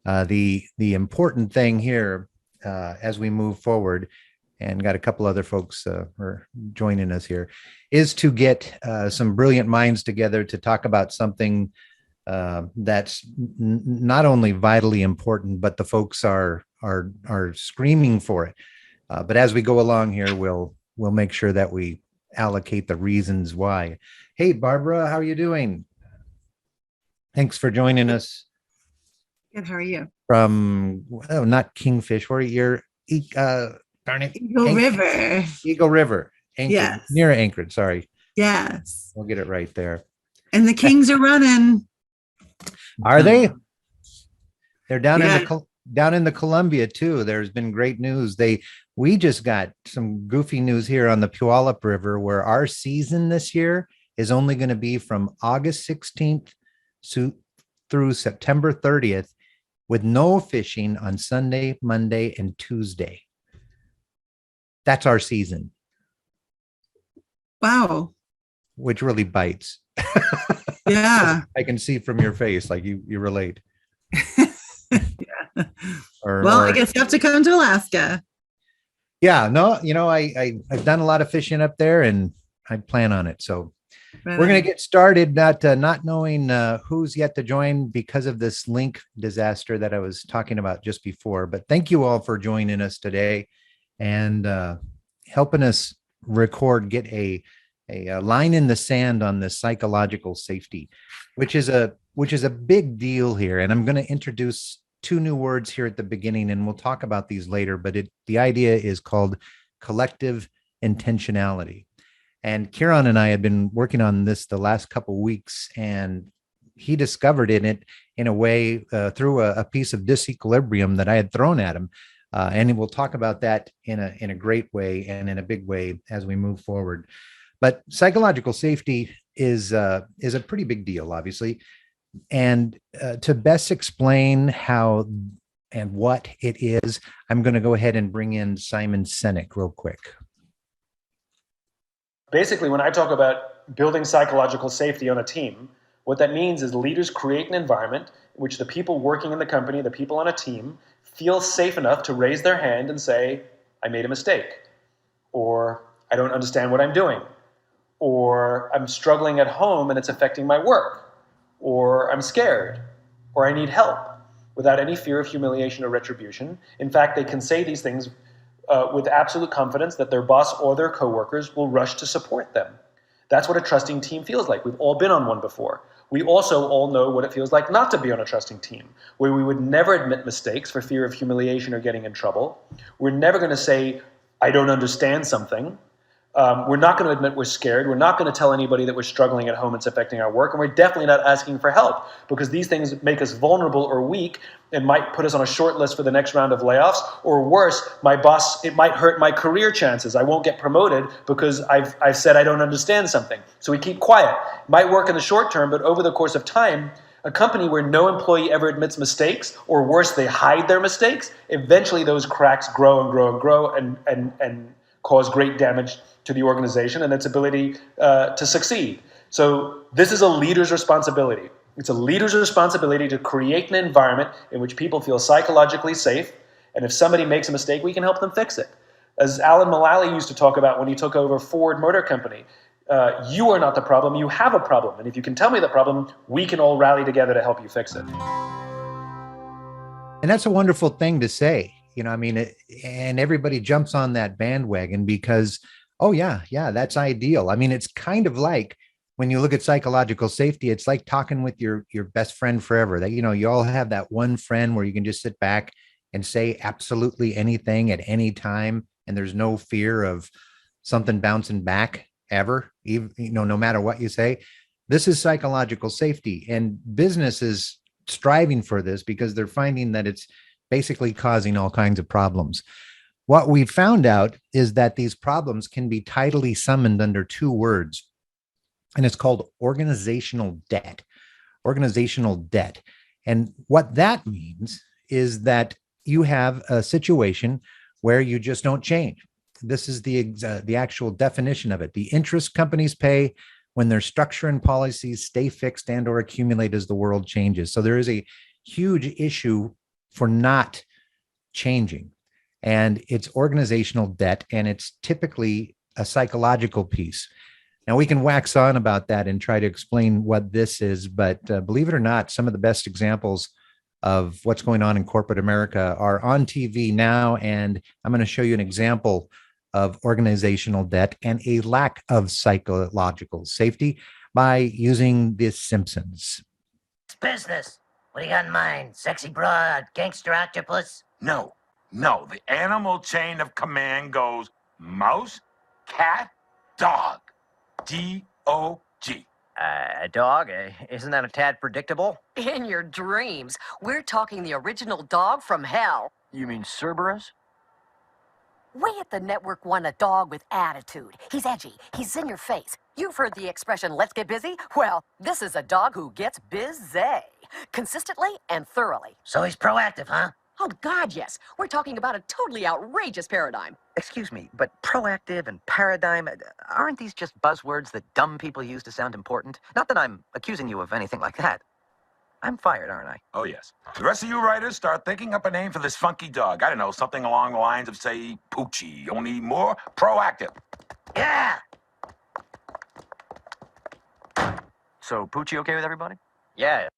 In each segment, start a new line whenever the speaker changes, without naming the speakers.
The important thing here as we move forward, and got a couple other folks are joining us here, is to get some brilliant minds together to talk about something that's not only vitally important, but the folks are screaming for it. But as we go along here, we'll make sure that we allocate the reasons why. Hey, Barbara, how are you doing? Thanks for joining us
Good. How are you?
from, oh, not Kingfish. Where you're, darn it,
Eagle River.
Eagle River, Anchorage,
Yes.
near Anchorage. Sorry,
Yes.
we'll get it right there.
And the Kings are running.
Are they? They're
Yeah.
down in the Columbia too. There's been great news. We just got some goofy news here on the Puyallup River, where our season this year is only going to be from August 16th through September 30th, with no fishing on Sunday, Monday, and Tuesday. That's our season.
Wow.
Which really bites.
Yeah.
I can see from your face, like you relate.
Yeah. I guess you have to come to Alaska.
Yeah, no, I've done a lot of fishing up there, and I plan on it. So we're going to get started, not knowing who's yet to join because of this link disaster that I was talking about just before. But thank you all for joining us today and helping us get a line in the sand on this psychological safety, which is a big deal here. And I'm going to introduce two new words here at the beginning, and we'll talk about these later. But the idea is called collective intentionality. And Kieran and I had been working on this the last couple of weeks, and he discovered it in a way through a piece of disequilibrium that I had thrown at him. And we'll talk about that in a great way and in a big way as we move forward. But psychological safety is a pretty big deal, obviously. And to best explain how and what it is, I'm going to go ahead and bring in Simon Sinek real quick.
Basically, when I talk about building psychological safety on a team, what that means is leaders create an environment in which the people working in the company, the people on a team, feel safe enough to raise their hand and say, I made a mistake, or I don't understand what I'm doing, or I'm struggling at home and it's affecting my work, or I'm scared, or I need help, without any fear of humiliation or retribution. In fact, they can say these things with absolute confidence that their boss or their coworkers will rush to support them. That's what a trusting team feels like. We've all been on one before. We also all know what it feels like not to be on a trusting team, where we would never admit mistakes for fear of humiliation or getting in trouble. We're never going to say, I don't understand something. We're not going to admit we're scared. We're not going to tell anybody that we're struggling at home, it's affecting our work. And we're definitely not asking for help, because these things make us vulnerable or weak and might put us on a short list for the next round of layoffs. Or worse, my boss, it might hurt my career chances. I won't get promoted because I've said I don't understand something. So we keep quiet. It might work in the short term, but over the course of time, a company where no employee ever admits mistakes, or worse, they hide their mistakes, eventually those cracks grow and grow and grow and cause great damage to the organization and its ability to succeed. So this is a leader's responsibility. It's a leader's responsibility to create an environment in which people feel psychologically safe, and if somebody makes a mistake, we can help them fix it. As Alan Mulally used to talk about when he took over Ford Motor Company, you are not the problem, you have a problem. And if you can tell me the problem, we can all rally together to help you fix it.
And that's a wonderful thing to say. And everybody jumps on that bandwagon because, oh yeah, that's ideal. I mean, it's kind of like when you look at psychological safety, it's like talking with your best friend forever. That, you all have that one friend where you can just sit back and say absolutely anything at any time, and there's no fear of something bouncing back ever, even, no matter what you say. This is psychological safety, and business is striving for this because they're finding that it's basically causing all kinds of problems. What we found out is that these problems can be tidily summoned under two words, and it's called organizational debt. Organizational debt. And what that means is that you have a situation where you just don't change. This is the actual definition of it. The interest companies pay when their structure and policies stay fixed and or accumulate as the world changes. So there is a huge issue for not changing. And it's organizational debt, and it's typically a psychological piece. Now, we can wax on about that and try to explain what this is, but believe it or not, some of the best examples of what's going on in corporate America are on TV now. And I'm going to show you an example of organizational debt and a lack of psychological safety by using The Simpsons.
It's business. What do you got in mind? Sexy broad, gangster octopus?
No. The animal chain of command goes mouse, cat, dog. D-O-G.
A dog? Isn't that a tad predictable?
In your dreams. We're talking the original dog from hell.
You mean Cerberus?
We at the network want a dog with attitude. He's edgy. He's in your face. You've heard the expression, let's get busy? Well, this is a dog who gets busy. Consistently and thoroughly.
So he's proactive, huh?
Oh, God, yes. We're talking about a totally outrageous paradigm.
Excuse me, but proactive and paradigm, aren't these just buzzwords that dumb people use to sound important? Not that I'm accusing you of anything like that. I'm fired, aren't I?
Oh, yes. The rest of you writers start thinking up a name for this funky dog. I don't know, something along the lines of, say, Poochie, only more proactive.
Yeah!
So, Poochie okay with everybody?
Yeah.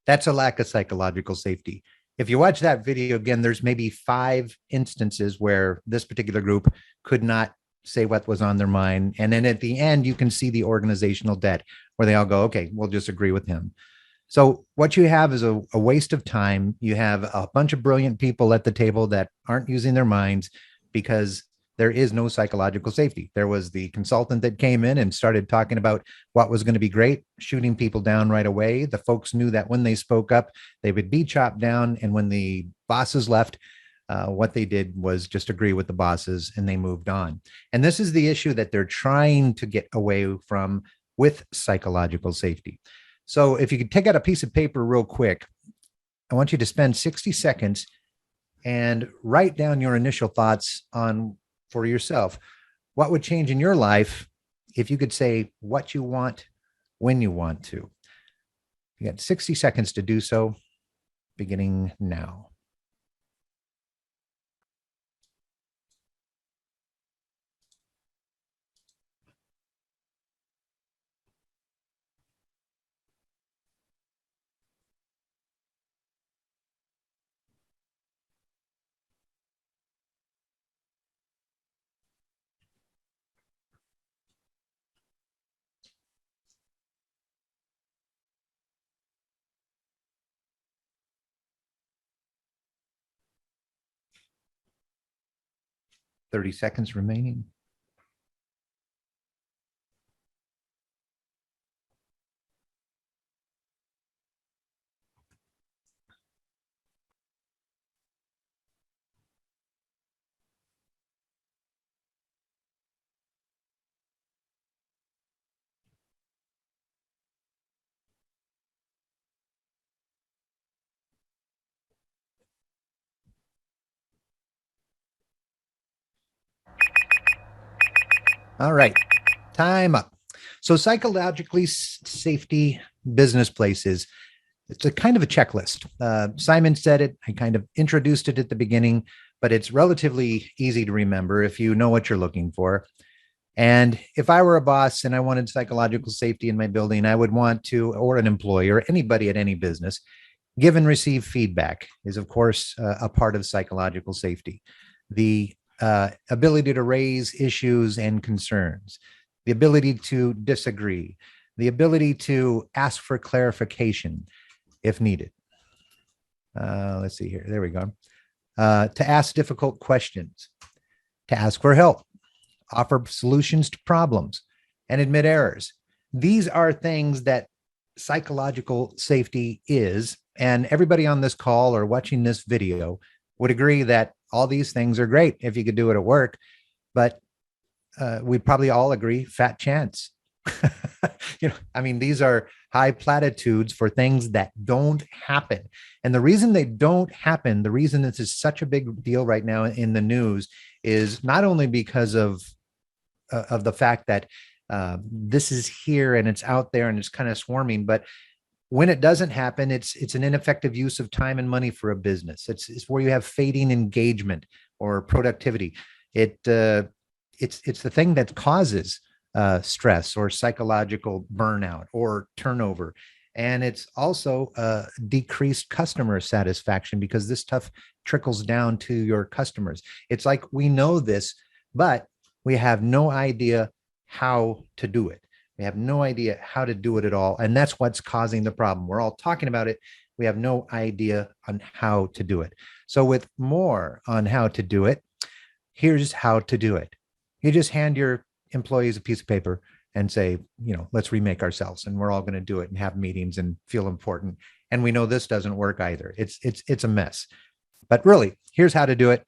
That's a lack of psychological safety. If you watch that video again, there's maybe 5 instances where this particular group could not say what was on their mind. And then at the end, you can see the organizational debt where they all go, okay, we'll just agree with him. So what you have is a waste of time. You have a bunch of brilliant people at the table that aren't using their minds because there is no psychological safety. There was the consultant that came in and started talking about what was going to be great, shooting people down right away. The folks knew that when they spoke up, they would be chopped down. And when the bosses left, what they did was just agree with the bosses and they moved on. And this is the issue that they're trying to get away from with psychological safety. So if you could take out a piece of paper real quick, I want you to spend 60 seconds and write down your initial thoughts on for yourself. What would change in your life if you could say what you want when you want to? You got 60 seconds to do so, beginning now. Seconds remaining. All right, time up. So psychologically safety business places, it's a kind of a checklist. Simon said it, I kind of introduced it at the beginning, but it's relatively easy to remember if you know what you're looking for. And if I were a boss and I wanted psychological safety in my building, I would want to, or an employee or anybody at any business, give and receive feedback is, of course, a part of psychological safety. The ability to raise issues and concerns, the ability to disagree, the ability to ask for clarification if needed. Let's see here. There we go. To ask difficult questions, to ask for help, offer solutions to problems, and admit errors. These are things that psychological safety is, and everybody on this call or watching this video would agree that all these things are great if you could do it at work, but we'd probably all agree fat chance. I mean, these are high platitudes for things that don't happen. And the reason they don't happen, the reason this is such a big deal right now in the news is not only because of the fact that this is here and it's out there and it's kind of swarming, but when it doesn't happen, it's an ineffective use of time and money for a business. It's where you have fading engagement or productivity. It's the thing that causes stress or psychological burnout or turnover. And it's also decreased customer satisfaction, because this stuff trickles down to your customers. It's like we know this, but we have no idea how to do it. We have no idea how to do it at all. And that's what's causing the problem. We're all talking about it. We have no idea on how to do it. So with more on how to do it, here's how to do it. You just hand your employees a piece of paper and say, let's remake ourselves, and we're all going to do it and have meetings and feel important. And we know this doesn't work either. It's a mess. But really, here's how to do it.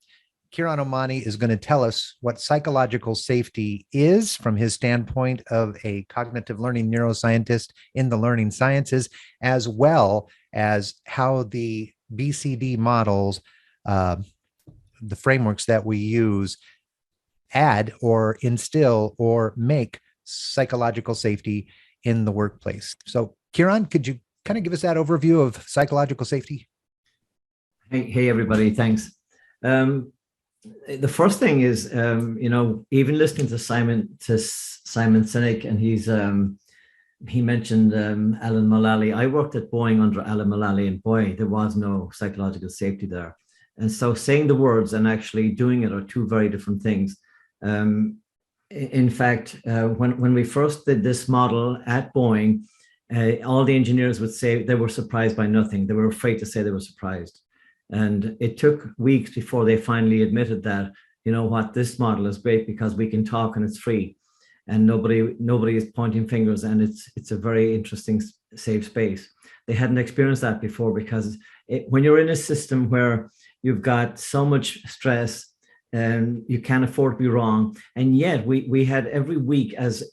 Kieran Omani is going to tell us what psychological safety is from his standpoint of a cognitive learning neuroscientist in the learning sciences, as well as how the BcD models, the frameworks that we use, add or instill or make psychological safety in the workplace. So Kieran, could you kind of give us that overview of psychological safety?
Hey everybody, thanks. The first thing is, even listening to Simon Sinek, and he mentioned Alan Mulally. I worked at Boeing under Alan Mulally, and boy, there was no psychological safety there. And so saying the words and actually doing it are two very different things. In fact, when we first did this model at Boeing, all the engineers would say they were surprised by nothing. They were afraid to say they were surprised. And it took weeks before they finally admitted that, this model is great because we can talk and it's free, and nobody is pointing fingers, and it's a very interesting, safe space. They hadn't experienced that before, because when you're in a system where you've got so much stress and you can't afford to be wrong, and yet we had every week, as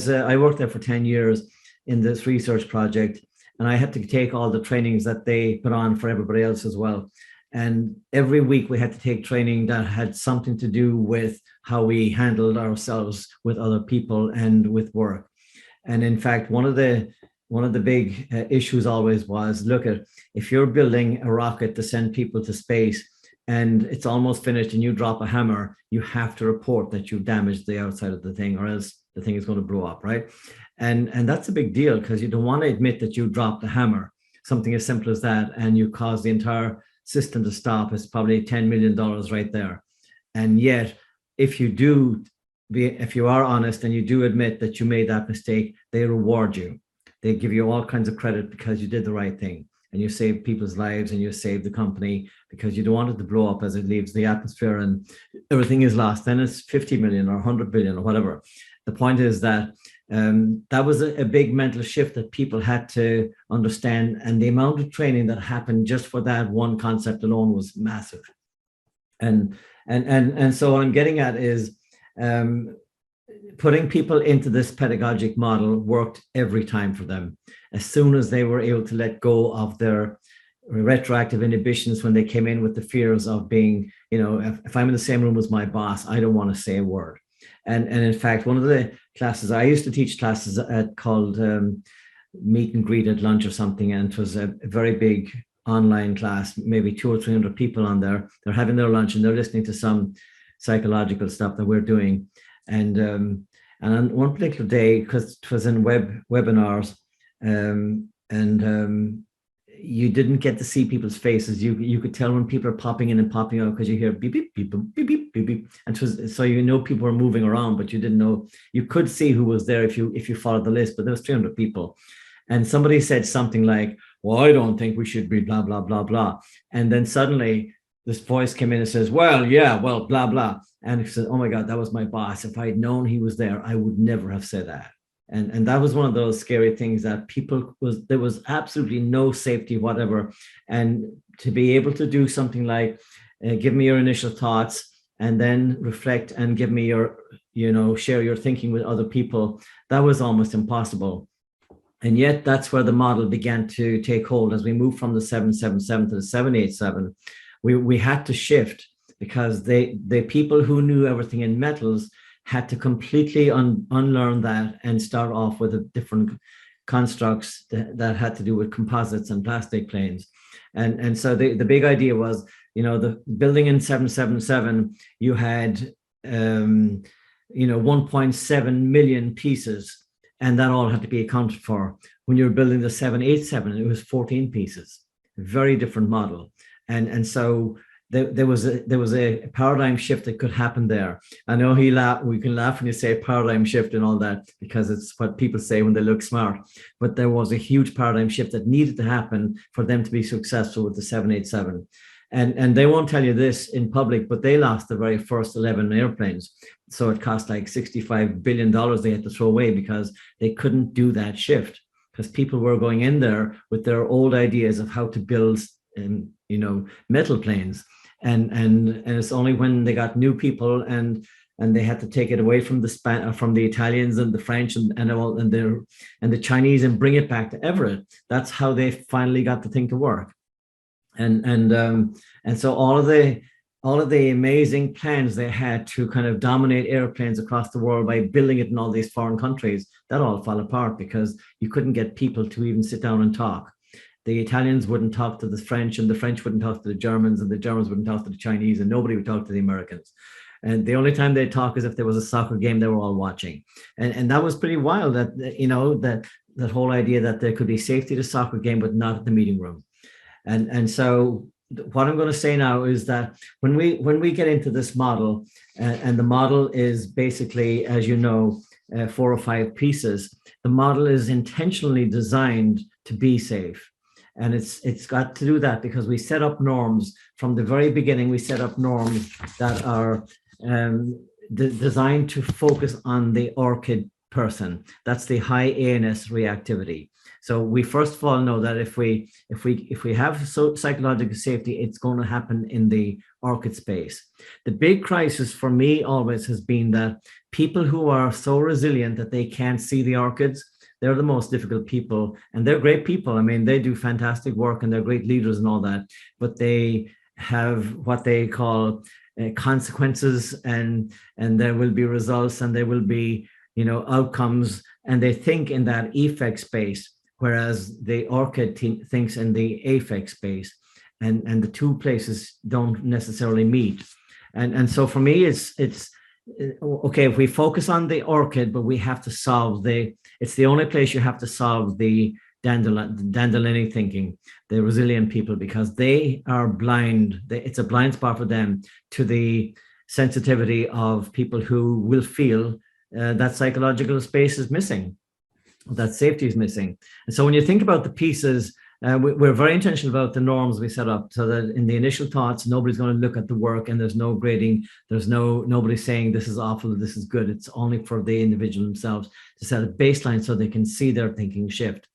I worked there for 10 years in this research project, and I had to take all the trainings that they put on for everybody else as well. And every week we had to take training that had something to do with how we handled ourselves with other people and with work. And in fact, one of the big issues always was, look at, if you're building a rocket to send people to space and it's almost finished and you drop a hammer, you have to report that you've damaged the outside of the thing, or else the thing is going to blow up, right? And that's a big deal, because you don't want to admit that you dropped the hammer, something as simple as that, and you cause the entire system to stop. It's probably $10 million right there. And yet, if you are honest and you do admit that you made that mistake, they reward you. They give you all kinds of credit because you did the right thing, and you saved people's lives and you saved the company, because you don't want it to blow up as it leaves the atmosphere and everything is lost. Then it's 50 million or 100 billion or whatever. The point is that that was a big mental shift that people had to understand, and the amount of training that happened just for that one concept alone was massive. And so what I'm getting at is putting people into this pedagogic model worked every time for them. As soon as they were able to let go of their retroactive inhibitions, when they came in with the fears of being, if I'm in the same room as my boss, I don't want to say a word. And in fact, one of the classes, I used to teach classes called Meet and Greet at Lunch or something, and it was a very big online class, maybe 200 or 300 people on there. They're having their lunch and they're listening to some psychological stuff that we're doing. And on one particular day, because it was in webinars, you didn't get to see people's faces. You could tell when people are popping in and popping out, because you hear beep, beep, beep, beep, beep, beep, beep. And so people were moving around, but you didn't know. You could see who was there if you followed the list, but there was 300 people. And somebody said something like, well, I don't think we should be blah, blah, blah, blah. And then suddenly this voice came in and says, well, blah, blah. And he said, oh my God, that was my boss. If I'd known he was there, I would never have said that. And that was one of those scary things that there was absolutely no safety whatever. And to be able to do something like, give me your initial thoughts and then reflect and give me your, share your thinking with other people, that was almost impossible. And yet that's where the model began to take hold. As we moved from the 777 to the 787, we had to shift, because the people who knew everything in metals had to completely unlearn that and start off with a different constructs that had to do with composites and plastic planes. And so the big idea was, the building in 777, you had 1.7 million pieces, and that all had to be accounted for. When you were building the 787, it was 14 pieces, very different model. And so there was a paradigm shift that could happen there. I know we can laugh when you say paradigm shift and all that, because it's what people say when they look smart, but there was a huge paradigm shift that needed to happen for them to be successful with the 787. And they won't tell you this in public, but they lost the very first 11 airplanes. So it cost like $65 billion they had to throw away because they couldn't do that shift, because people were going in there with their old ideas of how to build metal planes. And it's only when they got new people and they had to take it away from the Italians and the French and the Chinese and bring it back to Everett. That's how they finally got the thing to work. And so all of the amazing plans they had to kind of dominate airplanes across the world by building it in all these foreign countries, that all fell apart because you couldn't get people to even sit down and talk. The Italians wouldn't talk to the French, and the French wouldn't talk to the Germans, and the Germans wouldn't talk to the Chinese, and nobody would talk to the Americans. And the only time they'd talk is if there was a soccer game they were all watching. And that was pretty wild, that whole idea that there could be safety at a soccer game, but not at the meeting room. And so what I'm going to say now is that when we get into this model, and the model is basically, as you know, 4 or 5 pieces, the model is intentionally designed to be safe. And it's got to do that because we set up norms from the very beginning. We set up norms that are designed to focus on the ORCID person. That's the high ANS reactivity. So we first of all know that if we have psychological safety, it's going to happen in the ORCID space. The big crisis for me always has been that people who are so resilient that they can't see the ORCIDs, they're the most difficult people, and they're great people. I mean, they do fantastic work and they're great leaders and all that, but they have what they call consequences, and there will be results and there will be outcomes, and they think in that effect space, whereas the ORCID thinks in the affect space, and the two places don't necessarily meet. And so for me, it's okay if we focus on the ORCID, but we have to solve it's the only place you have to solve the dandelionic thinking, the resilient people, because they are blind. It's a blind spot for them to the sensitivity of people who will feel that psychological space is missing, that safety is missing. And so when you think about the pieces, we're very intentional about the norms we set up, so that in the initial thoughts, nobody's going to look at the work and there's no grading. There's nobody saying this is awful, this is good. It's only for the individual themselves to set a baseline so they can see their thinking shift.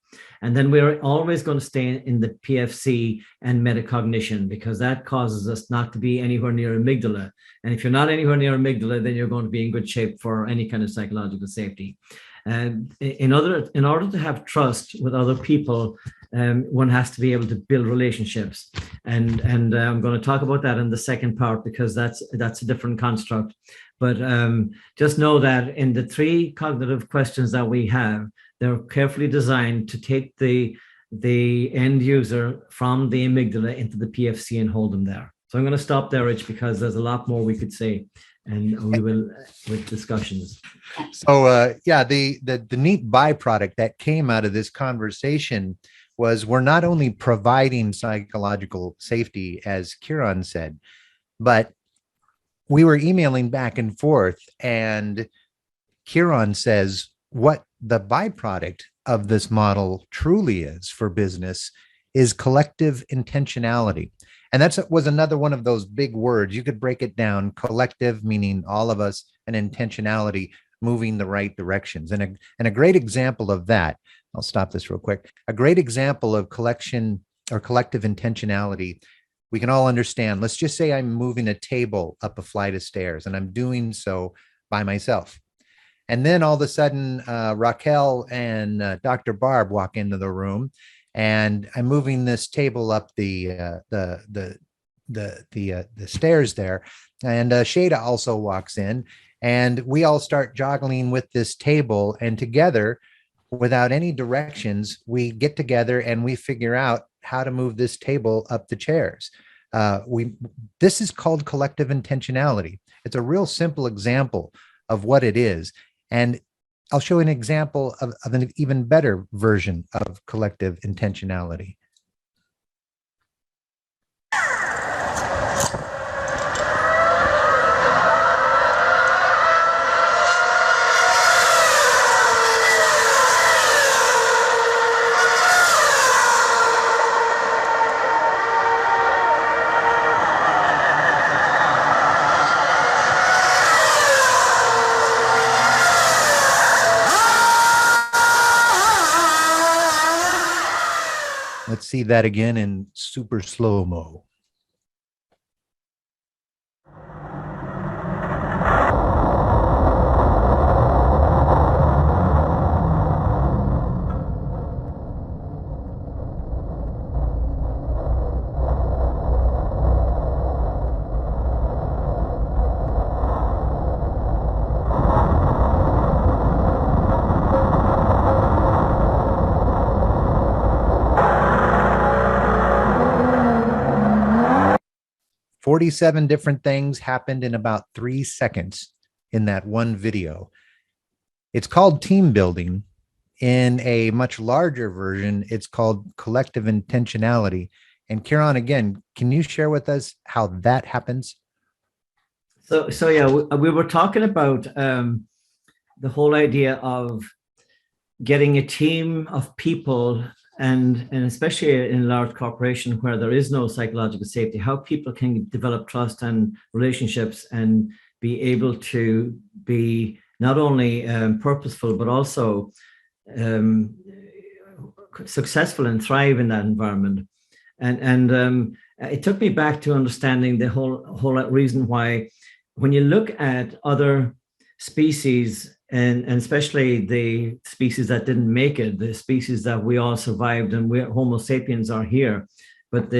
And then we're always going to stay in the PFC and metacognition, because that causes us not to be anywhere near amygdala. And if you're not anywhere near amygdala, then you're going to be in good shape for any kind of psychological safety. And in order to have trust with other people, one has to be able to build relationships. And I'm going to talk about that in the second part, because that's a different construct. But just know that in the 3 cognitive questions that we have, they're carefully designed to take the end user from the amygdala into the PFC and hold them there. So I'm going to stop there, Rich, because there's a lot more we could say, and we will with discussions.
So the neat byproduct that came out of this conversation was we're not only providing psychological safety, as Kieran said, but we were emailing back and forth, and Kieran says what the byproduct of this model truly is for business is collective intentionality. And that was another one of those big words. You could break it down: collective meaning all of us, and intentionality moving the right directions. And a great example of that, I'll stop this real quick. A great example of collective intentionality we can all understand. Let's just say I'm moving a table up a flight of stairs, and I'm doing so by myself. And then all of a sudden, Raquel and Dr. Barb walk into the room, and I'm moving this table up the stairs there. And Shada also walks in, and we all start joggling with this table, and together without any directions, we get together and we figure out how to move this table up the chairs. This is called collective intentionality. It's a real simple example of what it is. And I'll show an example of an even better version of collective intentionality. Let's see that again in super slow-mo. 47 different things happened in about 3 seconds in that one video. It's called team building. In a much larger version, it's called collective intentionality. And Kieran, again, can you share with us how that happens?
So yeah, we were talking about the whole idea of getting a team of people, and especially in a large corporation where there is no psychological safety, how people can develop trust and relationships and be able to be not only purposeful, but also successful and thrive in that environment. And it took me back to understanding the whole reason why, when you look at other species, and especially the species that didn't make it, the species that we all survived, and Homo sapiens are here, but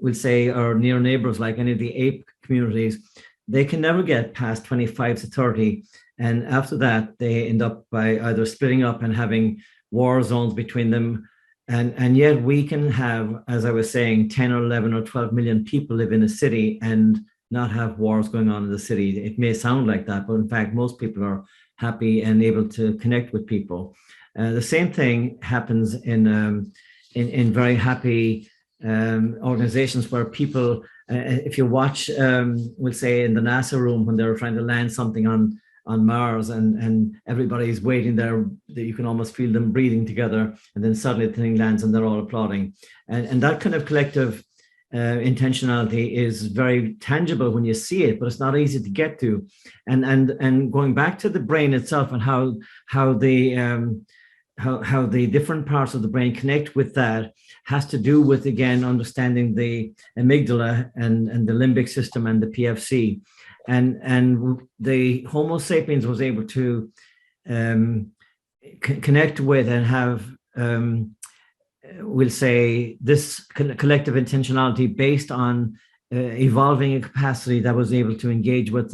we'll say our near neighbors, like any of the ape communities, they can never get past 25 to 30. And after that, they end up by either splitting up and having war zones between them. And yet we can have, as I was saying, 10 or 11 or 12 million people live in a city and not have wars going on in the city. It may sound like that, but in fact, most people are happy and able to connect with people. The same thing happens in very happy organizations where people, if you watch, we'll say in the NASA room when they're trying to land something on Mars, and everybody's waiting there, you can almost feel them breathing together, and then suddenly the thing lands and they're all applauding. And that kind of collective intentionality is very tangible when you see it, but it's not easy to get to. And going back to the brain itself and how the different parts of the brain connect with that has to do with, again, understanding the amygdala and the limbic system and the PFC. And the Homo sapiens was able to connect with and have, we'll say, this collective intentionality based on evolving a capacity that was able to engage with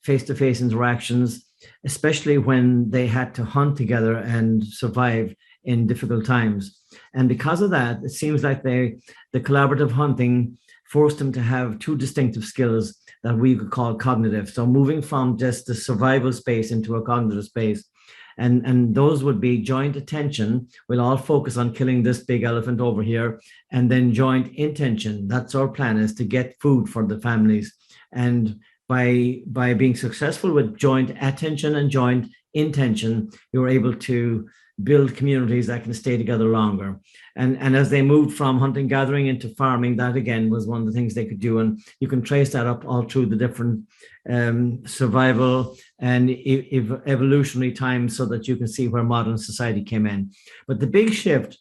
face-to-face interactions, especially when they had to hunt together and survive in difficult times. And because of that, it seems like the collaborative hunting forced them to have two distinctive skills that we could call cognitive. So moving from just the survival space into a cognitive space. And those would be joint attention. We'll all focus on killing this big elephant over here. And then joint intention. That's our plan, is to get food for the families. And by being successful with joint attention and joint intention, you're able to build communities that can stay together longer. And as they moved from hunting gathering into farming, that again was one of the things they could do. And you can trace that up all through the different survival and evolutionary times, so that you can see where modern society came in. But the big shift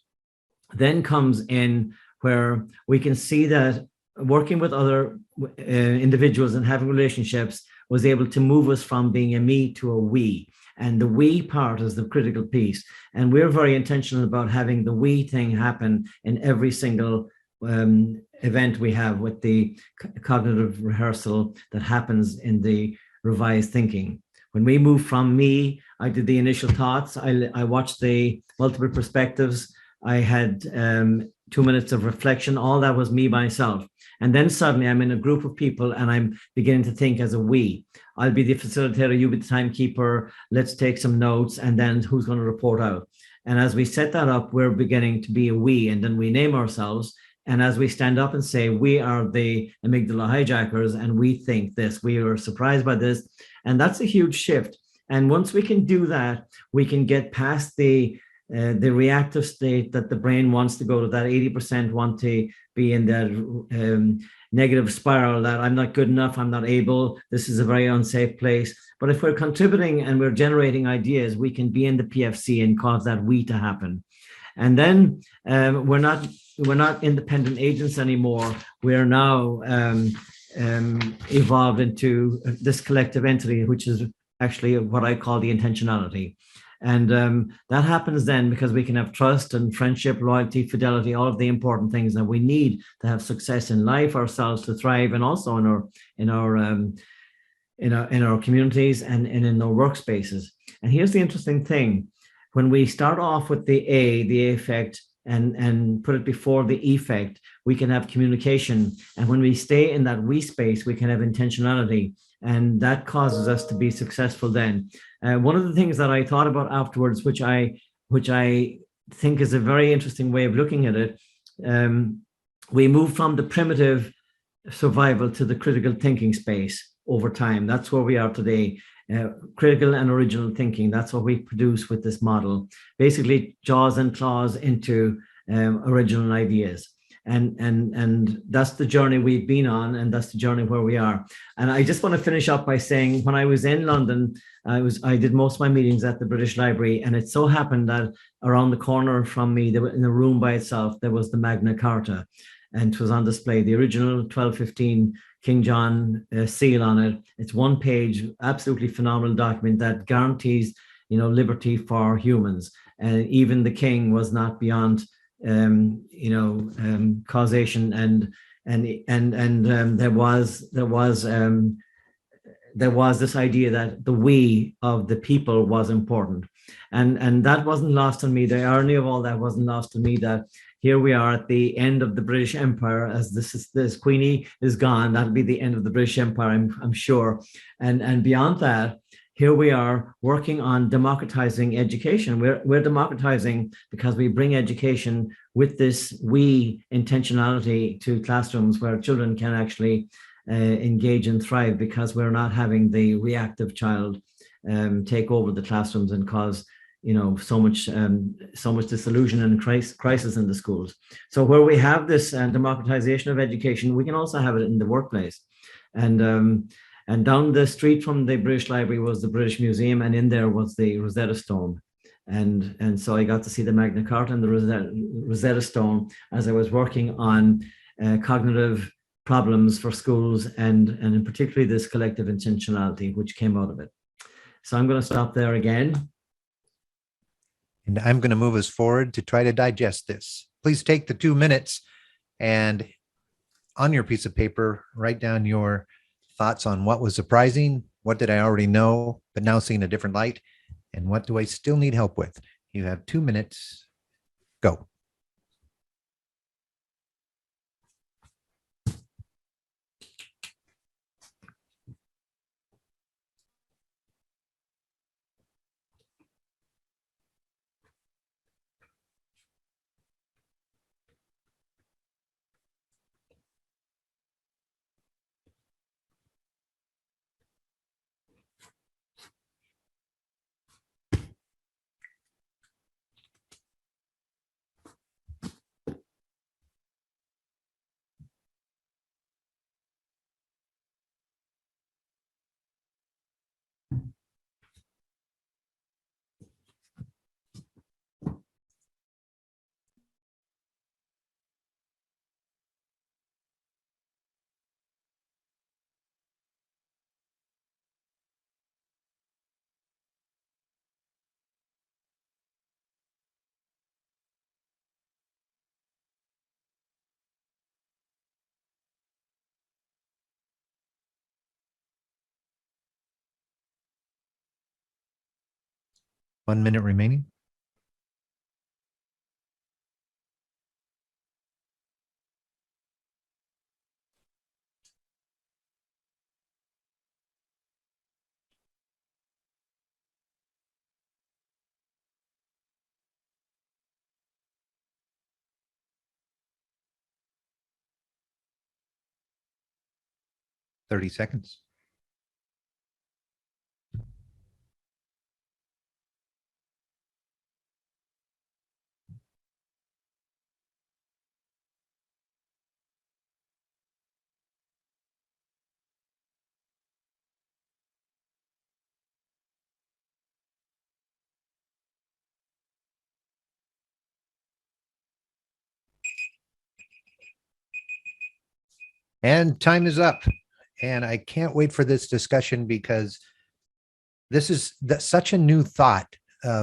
then comes in where we can see that working with other individuals and having relationships was able to move us from being a me to a we. And the we part is the critical piece. And we're very intentional about having the we thing happen in every single event we have with the cognitive rehearsal that happens in the revised thinking. When we moved from me, I did the initial thoughts. I watched the multiple perspectives. I had 2 minutes of reflection. All that was me by myself. And then suddenly I'm in a group of people and I'm beginning to think as a we. I'll be the facilitator, you be the timekeeper. Let's take some notes, and then who's going to report out. And as we set that up, we're beginning to be a we, and then we name ourselves. And as we stand up and say, we are the amygdala hijackers, and we think this, we are surprised by this. And that's a huge shift. And once we can do that, we can get past the reactive state that the brain wants to go to, that 80% want to be in that negative spiral that I'm not good enough, I'm not able, this is a very unsafe place. But if we're contributing and we're generating ideas, we can be in the PFC and cause that we to happen. And then we're not independent agents anymore. We're now evolved into this collective entity, which is actually what I call the intentionality. And that happens then because we can have trust and friendship, loyalty, fidelity, all of the important things that we need to have success in life, ourselves to thrive, and also in our communities and in our workspaces. And here's the interesting thing: when we start off with the A effect, and put it before the effect, we can have communication. And when we stay in that we space, we can have intentionality. And that causes us to be successful then. One of the things that I thought about afterwards, which I think is a very interesting way of looking at it, we move from the primitive survival to the critical thinking space over time. That's where we are today. Critical and original thinking. That's what we produce with this model. Basically, jaws and claws into original ideas. And that's the journey we've been on, and that's the journey where we are. And I just want to finish up by saying, when I was in London, I did most of my meetings at the British Library, and it so happened that around the corner from me, in a room by itself, there was the Magna Carta, and it was on display, the original 1215 King John seal on it. It's one page, absolutely phenomenal document that guarantees, liberty for humans. And even the king was not beyond causation, and there was this idea that the we of the people was important, and that wasn't lost on me. The irony of all that wasn't lost on me, that here we are at the end of the British Empire. As this Queenie is gone, that'll be the end of the British Empire, I'm sure, and beyond that, here we are working on democratizing education. We're democratizing because we bring education with this we intentionality to classrooms where children can actually engage and thrive, because we're not having the reactive child take over the classrooms and cause so much disillusion and crisis in the schools. So where we have this democratization of education, we can also have it in the workplace. And down the street from the British Library was the British Museum, and in there was the Rosetta Stone. And so I got to see the Magna Carta and the Rosetta Stone as I was working on cognitive problems for schools, and in particularly this collective intentionality, which came out of it. So I'm going to stop there again.
And I'm going to move us forward to try to digest this. Please take the 2 minutes and on your piece of paper, write down your thoughts on what was surprising, what did I already know, but now seeing a different light, and what do I still need help with? You have 2 minutes. Go. 1 minute remaining. Thirty seconds. And time is up. And I can't wait for this discussion because this is such a new thought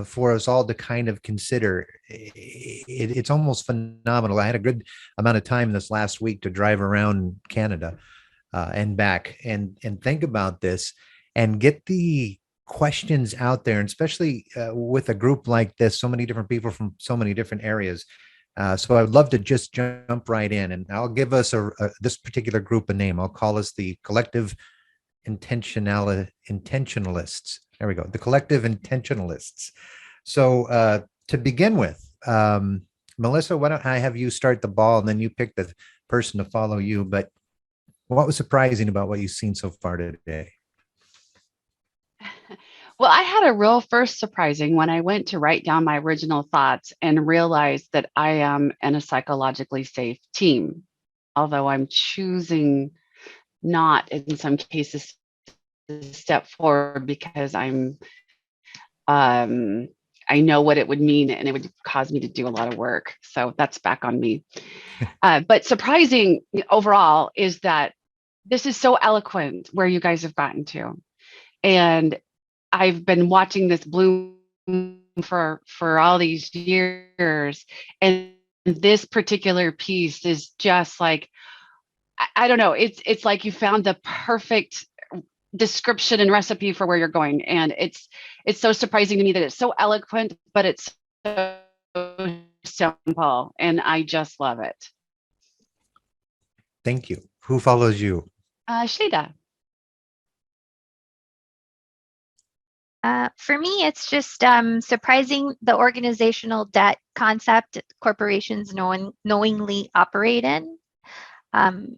for us all to kind of consider. It's almost phenomenal. I had a good amount of time this last week to drive around Canada and back and think about this and get the questions out there, and especially with a group like this, so many different people from so many different areas. So I would love to just jump right in, and I'll give us this particular group a name. I'll call us the Collective Intentionalists. There we go. The Collective Intentionalists. So to begin with, Melissa, why don't I have you start the ball and then you pick the person to follow you. But what was surprising about what you've seen so far today?
Well, I had a real first surprising when I went to write down my original thoughts and realized that I am in a psychologically safe team, although I'm choosing not in some cases to step forward because I know what it would mean and it would cause me to do a lot of work. So that's back on me. But surprising overall is that this is so eloquent where you guys have gotten to. And I've been watching this bloom for all these years. And this particular piece is just like, I don't know, it's like you found the perfect description and recipe for where you're going. And it's so surprising to me that it's so eloquent, but it's so simple. And I just love it.
Thank you. Who follows you?
Shada.
For me, it's just surprising the organizational debt concept corporations knowingly operate in, and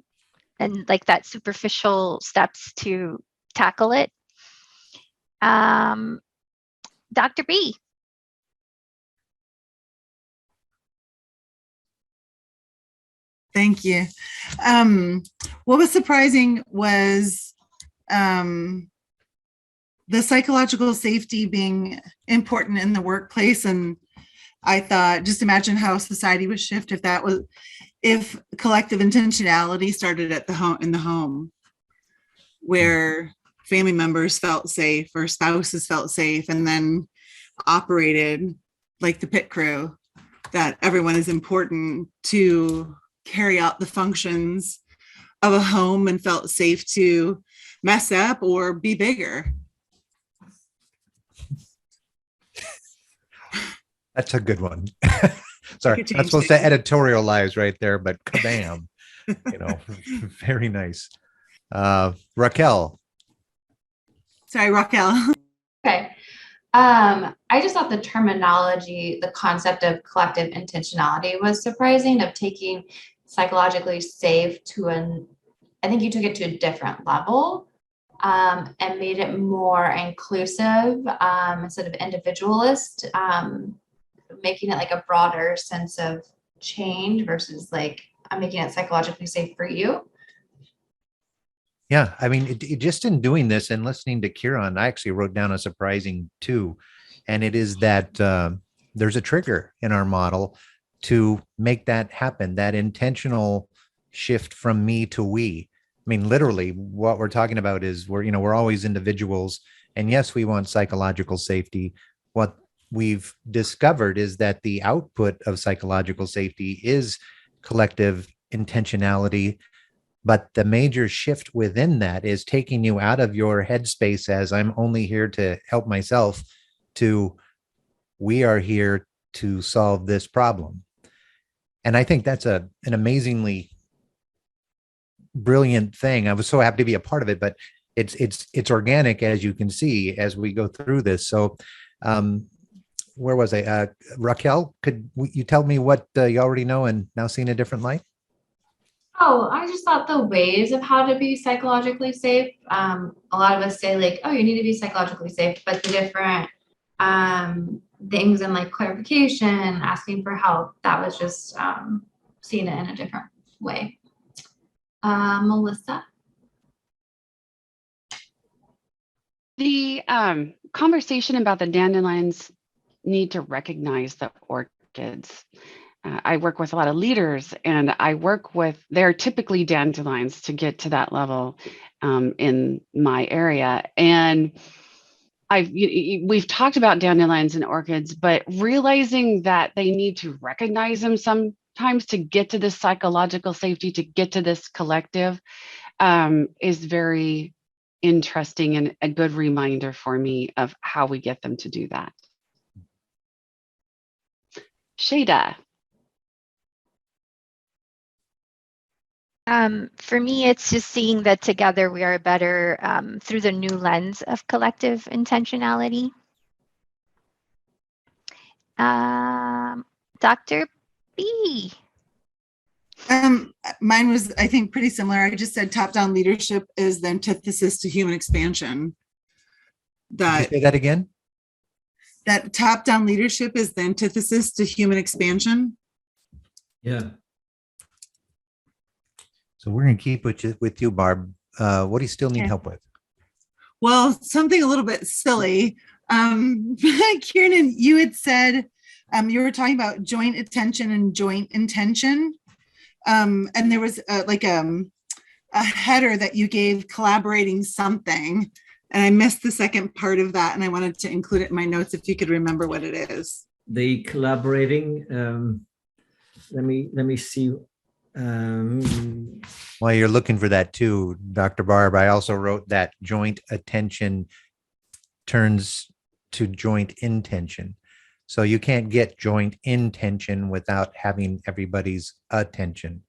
like that superficial steps to tackle it. Dr. B.
Thank you. What was surprising was the psychological safety being important in the workplace. And I thought, just imagine how society would shift if collective intentionality started at the home, in the home, where family members felt safe or spouses felt safe, and then operated like the pit crew, that everyone is important to carry out the functions of a home and felt safe to mess up or be bigger.
That's a good one. Sorry, not supposed to editorialize right there, but kabam, very nice. Raquel.
Sorry, Raquel.
Okay. I just thought the terminology, the concept of collective intentionality was surprising, of taking psychologically safe to I think you took it to a different level, and made it more inclusive, instead of individualist, making it like a broader sense of change versus like, I'm making it psychologically safe for you.
Yeah, I mean, just in doing this and listening to Kieran, I actually wrote down a surprising too, and it is that there's a trigger in our model to make that happen, that intentional shift from me to we. I mean, literally, what we're talking about is we're always individuals, and yes, we want psychological safety. What we've discovered is that the output of psychological safety is collective intentionality. But the major shift within that is taking you out of your headspace as I'm only here to help myself to we are here to solve this problem. And I think that's an amazingly brilliant thing. I was so happy to be a part of it, but it's organic, as you can see, as we go through this. So where was I? Raquel, could you tell me what you already know and now see in a different light?
Oh, I just thought the ways of how to be psychologically safe. A lot of us say like, oh, you need to be psychologically safe, but the different things and like clarification, asking for help, that was just seeing it in a different way. Melissa?
The conversation about the dandelions need to recognize the orchids. I work with a lot of leaders, and they're typically dandelions to get to that level in my area. And we've talked about dandelions and orchids, but realizing that they need to recognize them sometimes to get to this psychological safety, to get to this collective, is very interesting and a good reminder for me of how we get them to do that. Shada.
For me, it's just seeing that together we are better through the new lens of collective intentionality. Dr. B.
Mine was, I think, pretty similar. I just said top-down leadership is the antithesis to human expansion.
Say that again?
That top-down leadership is the antithesis to human expansion.
Yeah.
So we're going to keep with you, Barb. What do you still need help with?
Well, something a little bit silly. Kieran, you had said you were talking about joint attention and joint intention. And there was a header that you gave, collaborating something. And I missed the second part of that. And I wanted to include it in my notes if you could remember what it is.
The collaborating, let me see.
While you're looking for that too, Dr. Barb, I also wrote that joint attention turns to joint intention. So you can't get joint intention without having everybody's attention.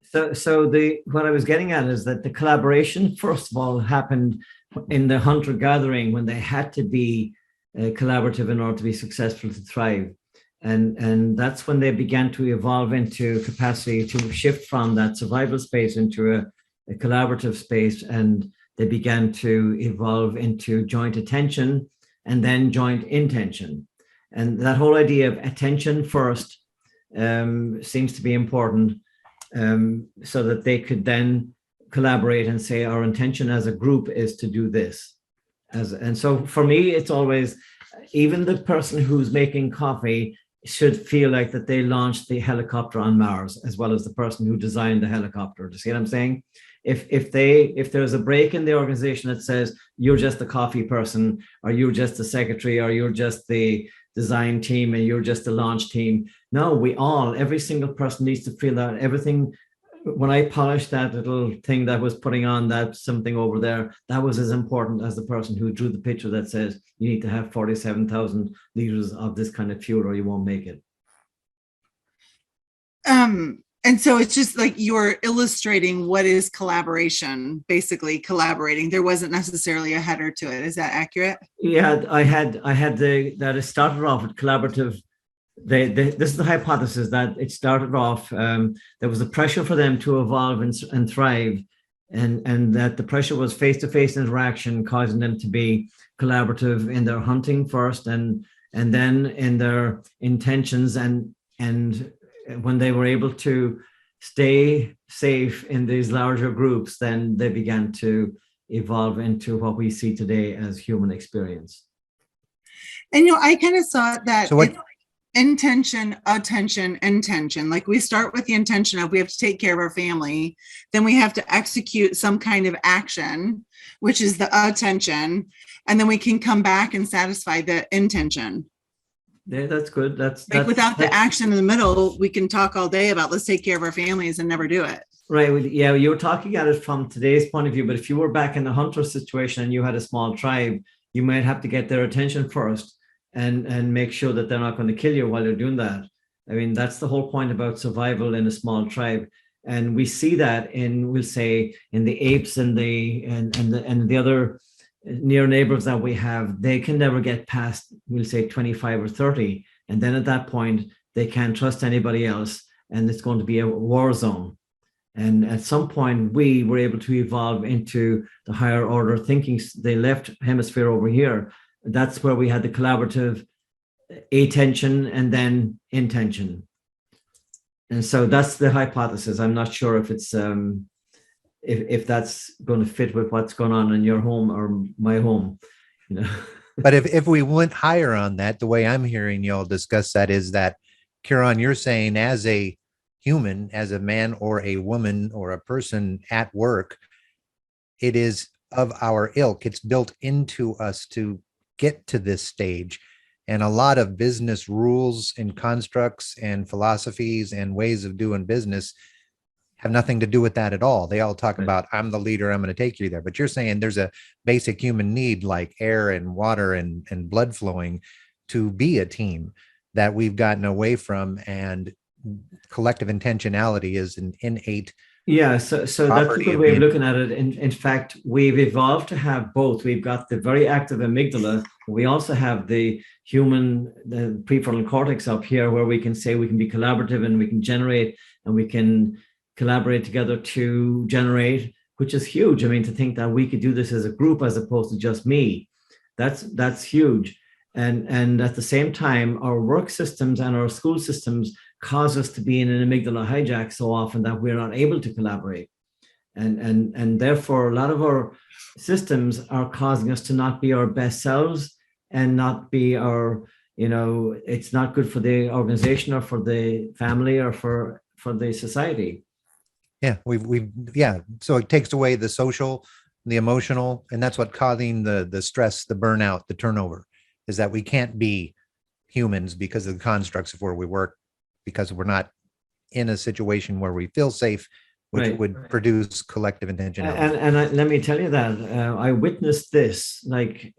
So what I was getting at is that the collaboration, first of all, happened in the hunter-gathering when they had to be collaborative in order to be successful to thrive. And that's when they began to evolve into capacity to shift from that survival space into a collaborative space. And they began to evolve into joint attention and then joint intention. And that whole idea of attention first seems to be important, so that they could then collaborate and say, our intention as a group is to do this. And so for me, it's always, even the person who's making coffee should feel like that they launched the helicopter on Mars, as well as the person who designed the helicopter. Do you see what I'm saying? If there's a break in the organization that says you're just the coffee person, or you're just the secretary, or you're just the design team, and you're just the launch team. No, every single person needs to feel that everything. When I polished that little thing that was putting on that something over there, that was as important as the person who drew the picture that says you need to have 47,000 liters of this kind of fuel or you won't make it.
And so it's just like you're illustrating what is collaboration, basically collaborating. There wasn't necessarily a header to it. Is that accurate?
Yeah, I had that it started off with collaborative. This is the hypothesis that it started off. There was a pressure for them to evolve and thrive, and that the pressure was face-to-face interaction, causing them to be collaborative in their hunting first, and then in their intentions, and when they were able to stay safe in these larger groups, then they began to evolve into what we see today as human experience.
And I kind of saw that.
So what?
Intention, attention, intention. Like we start with the intention of we have to take care of our family. Then we have to execute some kind of action, which is the attention. And then we can come back and satisfy the intention.
Yeah, that's good. That's
without the action in the middle, we can talk all day about let's take care of our families and never do it.
Right. Yeah, you're talking at it from today's point of view, but if you were back in the hunter situation and you had a small tribe, you might have to get their attention first and make sure that they're not going to kill you while you're doing that. I mean, that's the whole point about survival in a small tribe. And we see that in, we'll say, in the apes and the other near neighbors that we have. They can never get past, we'll say, 25 or 30. And then at that point, they can't trust anybody else. And it's going to be a war zone. And at some point, we were able to evolve into the higher order thinking, the left hemisphere over here. That's where we had the collaborative attention and then intention. And so that's the hypothesis. I'm not sure if it's if that's going to fit with what's going on in your home or my home, you know.
But if we went higher on that, the way I'm hearing y'all discuss that is that, Kieran, you're saying as a human, as a man or a woman or a person at work, it is of our ilk. It's built into us to get to this stage. And a lot of business rules and constructs and philosophies and ways of doing business have nothing to do with that at all. They all talk about, I'm the leader, I'm going to take you there. But you're saying there's a basic human need like air and water and blood flowing to be a team that we've gotten away from. And collective intentionality is an innate.
Yeah, so that's a good way of looking at it. In fact, we've evolved to have both. We've got the very active amygdala. We also have the prefrontal cortex up here, where we can say we can be collaborative and we can generate and we can collaborate together to generate, which is huge. I mean, to think that we could do this as a group as opposed to just me, that's huge. And at the same time, our work systems and our school systems cause us to be in an amygdala hijack so often that we're not able to collaborate. And therefore, a lot of our systems are causing us to not be our best selves and not be our, it's not good for the organization or for the family or for the society.
Yeah, so it takes away the social, the emotional, and that's what causing the stress, the burnout, the turnover, is that we can't be humans because of the constructs of where we work, because we're not in a situation where we feel safe, which would produce collective intentionality.
And let me tell you that I witnessed this, like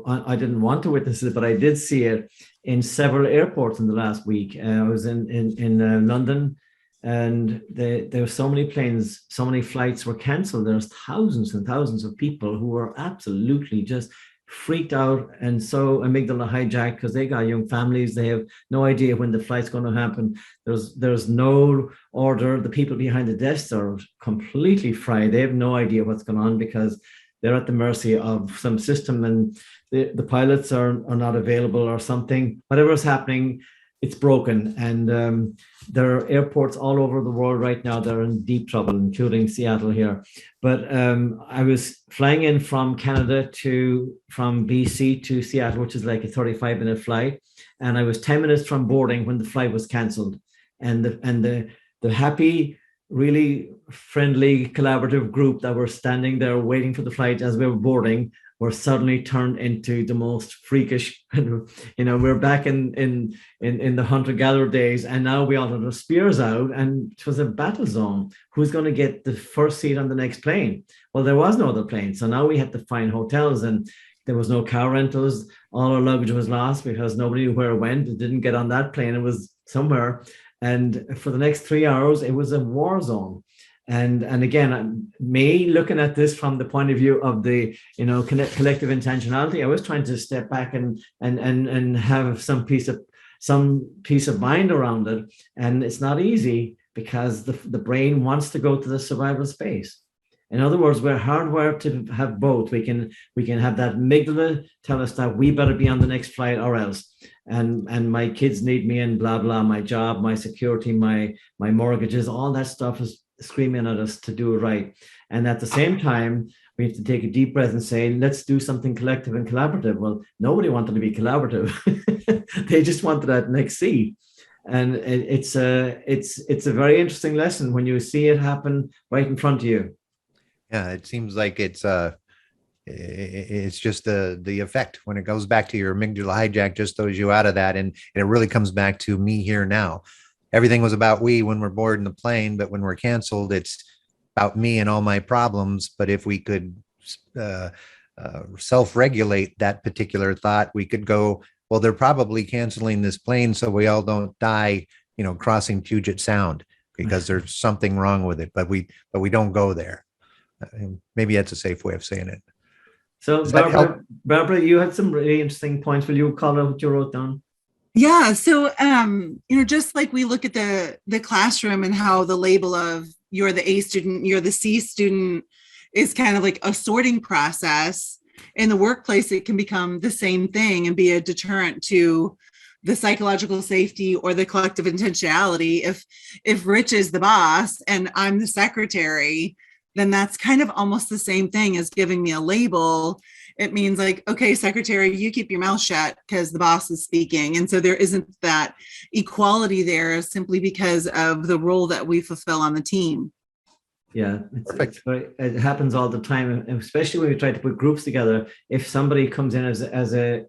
I didn't want to witness it, but I did see it in several airports in the last week. I was in London, and there were so many planes, so many flights were canceled. There's thousands and thousands of people who were absolutely just freaked out and so amygdala hijacked because they got young families. They have no idea when the flight's going to happen. There's no order. The people behind the desks are completely fried. They have no idea what's going on because they're at the mercy of some system, and the pilots are not available or something. Whatever is happening, it's broken. And there are airports all over the world right now that are in deep trouble, including Seattle here. But I was flying in from Canada from BC to Seattle, which is like a 35-minute flight. And I was 10 minutes from boarding when the flight was canceled. And the happy, really friendly, collaborative group that were standing there waiting for the flight as we were boarding were suddenly turned into the most freakish. We're back in the hunter-gatherer days, and now we all have our spears out, and it was a battle zone. Who's going to get the first seat on the next plane? Well, there was no other plane, so now we had to find hotels, and there was no car rentals. All our luggage was lost because nobody knew where it went. It didn't get on that plane. It was somewhere, and for the next 3 hours, it was a war zone. And again, me looking at this from the point of view of the collective intentionality, I was trying to step back and have some peace of mind around it. And it's not easy because the brain wants to go to the survival space. In other words, we're hardwired to have both. We can have that amygdala tell us that we better be on the next flight or else. And my kids need me and blah, blah, my job, my security, my mortgages, all that stuff is screaming at us to do it right. And at the same time, we have to take a deep breath and say, let's do something collective and collaborative. Well, nobody wanted to be collaborative. They just wanted that next seat. And it's a very interesting lesson when you see it happen right in front of you.
Yeah, it seems like it's just the effect when it goes back to your amygdala hijack, just throws you out of that. And it really comes back to me here now. Everything was about we when we're boarding the plane, but when we're canceled, it's about me and all my problems. But if we could self-regulate that particular thought, we could go, well, they're probably canceling this plane so we all don't die, crossing Puget Sound because there's something wrong with it, but we don't go there. Maybe that's a safe way of saying it.
So Barbara, you had some really interesting points. Will you call out what you wrote down?
Yeah. So, just like we look at the classroom and how the label of you're the A student, you're the C student is kind of like a sorting process. In the workplace, it can become the same thing and be a deterrent to the psychological safety or the collective intentionality. If Rich is the boss and I'm the secretary, then that's kind of almost the same thing as giving me a label. It means like, okay, secretary, you keep your mouth shut because the boss is speaking. And so there isn't that equality there simply because of the role that we fulfill on the team.
Yeah, it happens all the time, especially when we try to put groups together. If somebody comes in as a,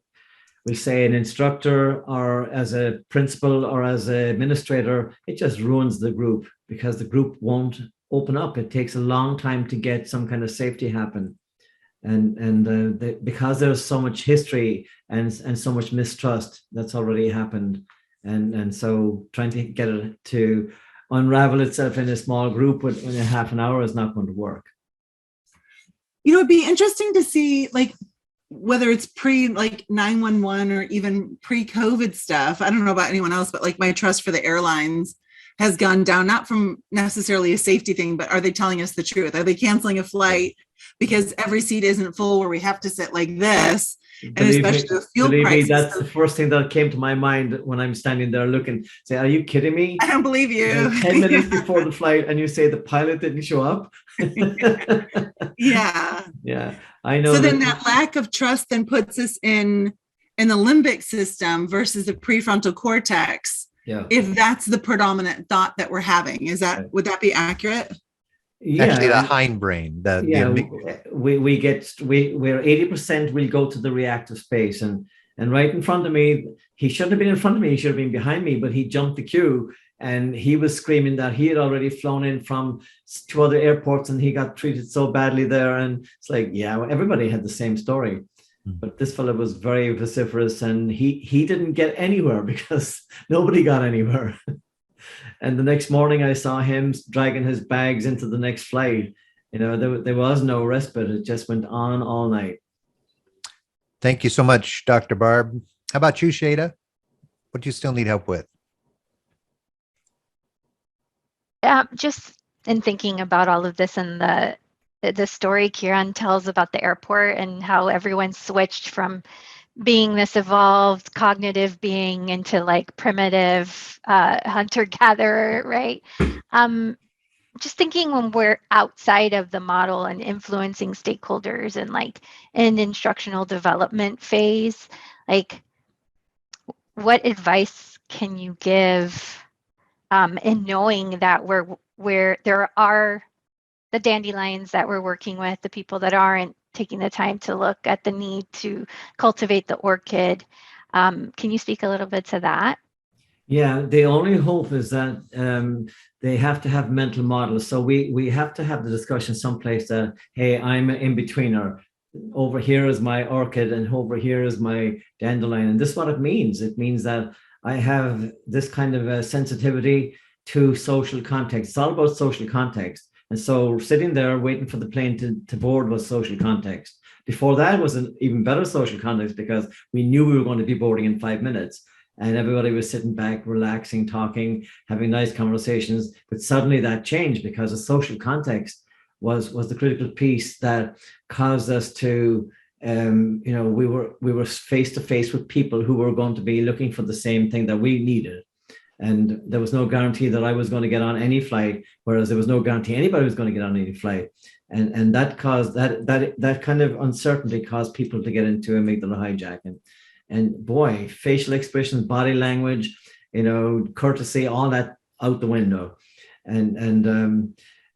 we say an instructor or as a principal or as an administrator, it just ruins the group because the group won't open up. It takes a long time to get some kind of safety happen. Because there's so much history and so much mistrust that's already happened. And so trying to get it to unravel itself in a small group in a half an hour is not going to work.
It'd be interesting to see like whether it's pre like 911 or even pre-COVID stuff. I don't know about anyone else, but like my trust for the airlines has gone down, not from necessarily a safety thing, but are they telling us the truth? Are they canceling a flight because every seat isn't full where we have to sit like this? And especially the fuel prices.
That's the first thing that came to my mind when I'm standing there looking, say, are you kidding me?
I don't believe you.
10 minutes before the flight and you say the pilot didn't show up.
Yeah.
Yeah, I know.
So then that lack of trust then puts us in the limbic system versus the prefrontal cortex.
Yeah.
If that's the predominant thought that we're having, would that be accurate?
Yeah,
actually the hindbrain.
We're 80% will go to the reactive space, and right in front of me, he shouldn't have been in front of me, he should have been behind me, but he jumped the queue and he was screaming that he had already flown in from 2 other airports and he got treated so badly there. And it's like, yeah, everybody had the same story. But this fellow was very vociferous and he didn't get anywhere because nobody got anywhere. And the next morning I saw him dragging his bags into the next flight. There was no respite. It just went on all night.
Thank you so much, Dr. Barb. How about you, Shada? What do you still need help with?
Just in thinking about all of this and the story Kieran tells about the airport and how everyone switched from being this evolved cognitive being into like primitive hunter-gatherer, right? Just thinking when we're outside of the model and influencing stakeholders and like in instructional development phase, like what advice can you give in knowing that where there are the dandelions that we're working with, the people that aren't taking the time to look at the need to cultivate the orchid. Can you speak a little bit to that?
Yeah, the only hope is that they have to have mental models. So we have to have the discussion someplace that, hey, I'm an in-betweener. Over here is my orchid and over here is my dandelion. And this is what it means. It means that I have this kind of a sensitivity to social context. It's all about social context. And so sitting there waiting for the plane to board was social context. Before that was an even better social context because we knew we were going to be boarding in 5 minutes and everybody was sitting back, relaxing, talking, having nice conversations. But suddenly that changed because the social context was the critical piece that caused us to, we were face to face with people who were going to be looking for the same thing that we needed. And there was no guarantee that I was going to get on any flight, whereas there was no guarantee anybody was going to get on any flight. And that caused that kind of uncertainty caused people to get into amygdala hijacking. And boy, facial expressions, body language, courtesy, all that out the window. And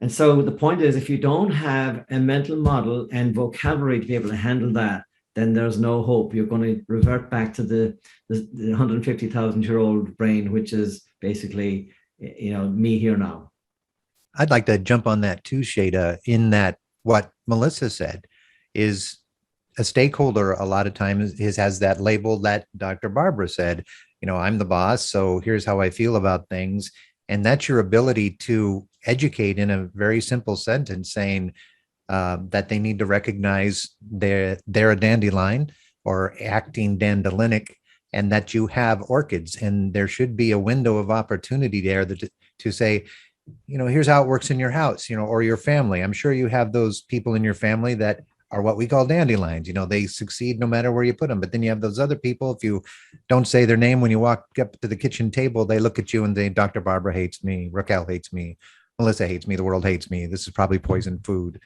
so the point is, if you don't have a mental model and vocabulary to be able to handle that, then there's no hope. You're going to revert back to the 150,000-year-old brain, which is basically, me here now.
I'd like to jump on that too, Shada, in that what Melissa said is a stakeholder a lot of times has that label that Dr. Barbara said, I'm the boss, so here's how I feel about things. And that's your ability to educate in a very simple sentence saying that they need to recognize they're a dandelion or acting dandelionic, and that you have orchids, and there should be a window of opportunity there to say, here's how it works in your house, or your family. I'm sure you have those people in your family that are what we call dandelions. They succeed no matter where you put them. But then you have those other people, if you don't say their name when you walk up to the kitchen table, they look at you and they, Dr. Barbara hates me, Raquel hates me, Melissa hates me, the world hates me. This is probably poisoned food.